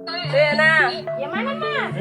Nah. Yang mana, Mas?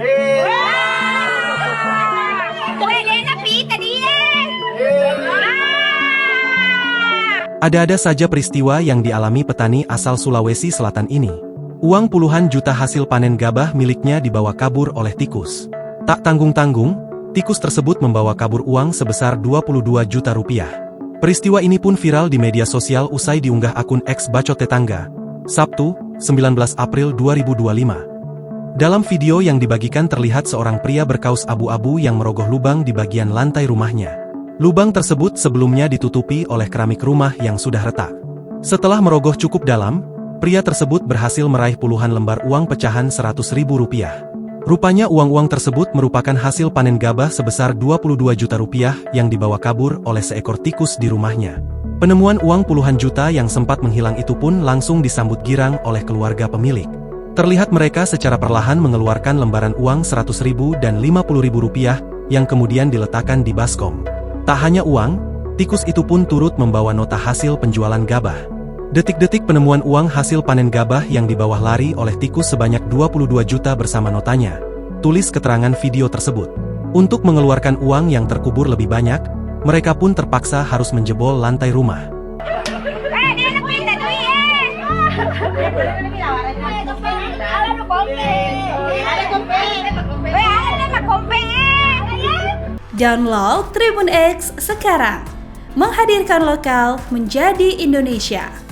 Ada-ada saja peristiwa yang dialami petani asal Sulawesi Selatan ini. Uang puluhan juta hasil panen gabah miliknya dibawa kabur oleh tikus. Tak tanggung-tanggung, tikus tersebut membawa kabur uang sebesar 22 juta rupiah. Peristiwa ini pun viral di media sosial usai diunggah akun X Bacot Tetangga, Sabtu, 19 April 2025. Dalam video yang dibagikan terlihat seorang pria berkaus abu-abu yang merogoh lubang di bagian lantai rumahnya. Lubang tersebut sebelumnya ditutupi oleh keramik rumah yang sudah retak. Setelah merogoh cukup dalam, pria tersebut berhasil meraih puluhan lembar uang pecahan Rp100.000. Rupanya uang-uang tersebut merupakan hasil panen gabah sebesar 22 juta rupiah yang dibawa kabur oleh seekor tikus di rumahnya. Penemuan uang puluhan juta yang sempat menghilang itu pun langsung disambut girang oleh keluarga pemilik. Terlihat mereka secara perlahan mengeluarkan lembaran uang Rp100.000 dan Rp50.000 yang kemudian diletakkan di baskom. Tak hanya uang, tikus itu pun turut membawa nota hasil penjualan gabah. Detik-detik penemuan uang hasil panen gabah yang dibawa lari oleh tikus sebanyak 22 juta bersama notanya. Tulis keterangan video tersebut. Untuk mengeluarkan uang yang terkubur lebih banyak, mereka pun terpaksa harus menjebol lantai rumah. Download Tribun X sekarang, menghadirkan lokal menjadi Indonesia.